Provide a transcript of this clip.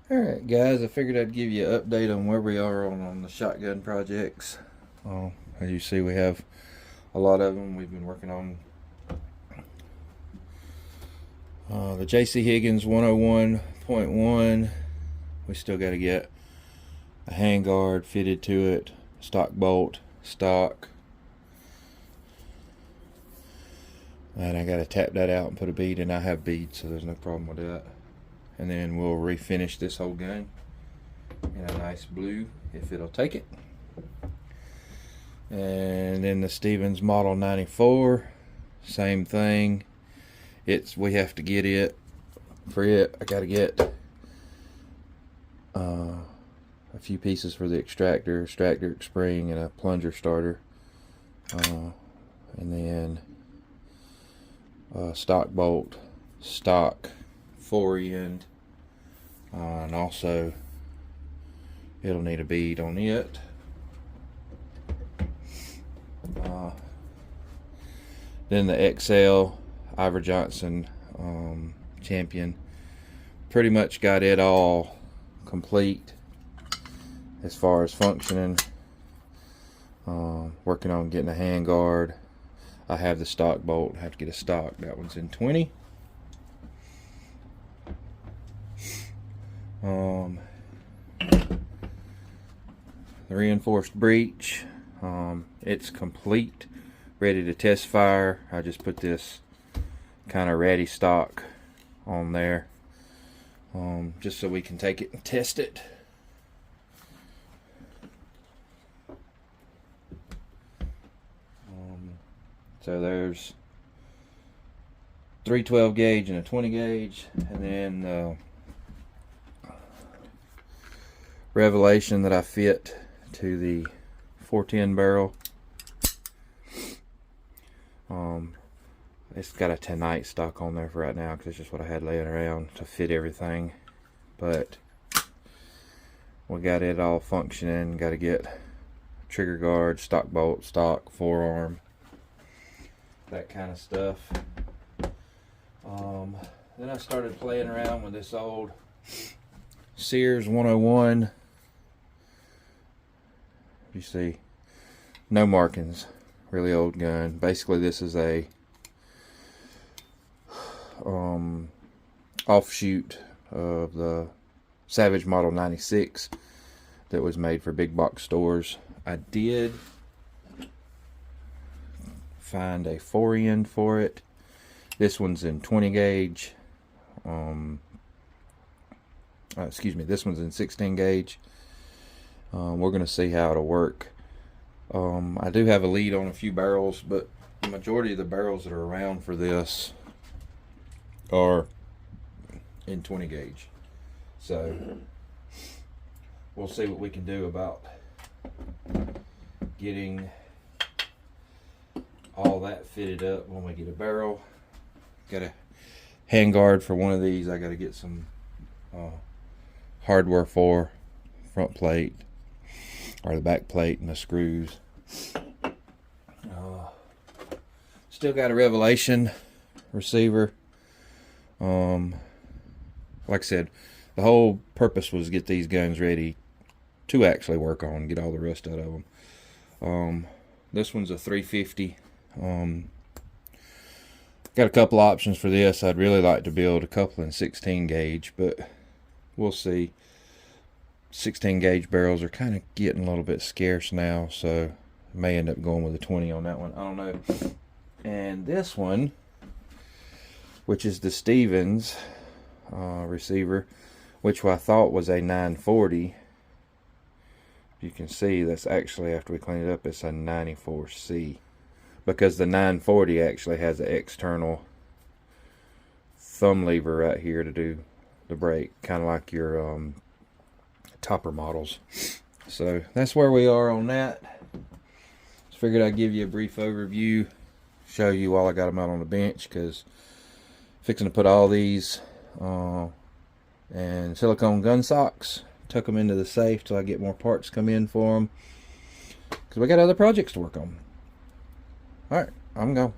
Alright guys, I figured I'd give you an update on where we are on the shotgun projects. As you see, we have a lot of them. We've been working on the JC Higgins 101.1. We still got to get a handguard fitted to it, stock bolt, stock. And I got to tap that out and put a bead in. I have beads, so there's no problem with that. And then we'll refinish this whole gun in a nice blue if it'll take it. And then the Stevens Model 94, same thing. We have to get it. For it, I got to get a few pieces for the extractor spring, and a plunger starter, and then stock bolt, stock fore end, and also it'll need a bead on it. Then the XL Ivor Johnson Champion, pretty much got it all complete as far as functioning. Working on getting a handguard. I have the stock bolt, I have to get a stock. That one's in 20. The reinforced breech, it's complete, ready to test fire. I just put this kind of ratty stock on there, just so we can take it and test it. So there's 312 gauge and a 20 gauge, and then Revelation that I fit to the 410 barrel. It's got a 10-night stock on there for right now because it's just what I had laying around to fit everything. But we got it all functioning. Got to get trigger guard, stock bolt, stock, forearm, that kind of stuff. Then I started playing around with this old Sears 101. You see, no markings, really old gun. Basically, this is a offshoot of the Savage Model 96 that was made for big box stores. I did find a fore end for it. This one's in 20 gauge. Excuse me, this one's in 16 gauge. We're going to see how it'll work. I do have a lead on a few barrels, but the majority of the barrels that are around for this are in 20 gauge. So we'll see what we can do about getting all that fitted up when we get a barrel. Got a handguard for one of these. I got to get some hardware for front plate, or the back plate, and the screws. Still got a Revelation receiver. Like I said, the whole purpose was to get these guns ready to actually work on, get all the rust out of them. This one's a 350. Got a couple options for this. I'd really like to build a couple in 16 gauge, but we'll see. 16 gauge barrels are kind of getting a little bit scarce now, so I may end up going with a 20 on that one. I don't know. And this one, which is the Stevens receiver, which I thought was a 940. You can see that's actually, after we clean it up, it's a 94C, because the 940 actually has an external thumb lever right here to do the brake, kind of like your topper models. So that's where we are on that. Just figured I'd give you a brief overview, show you while I got them out on the bench, because fixing to put all these and silicone gun socks, tuck them into the safe till I get more parts come in for them, because we got other projects to work on. Alright, I'm going.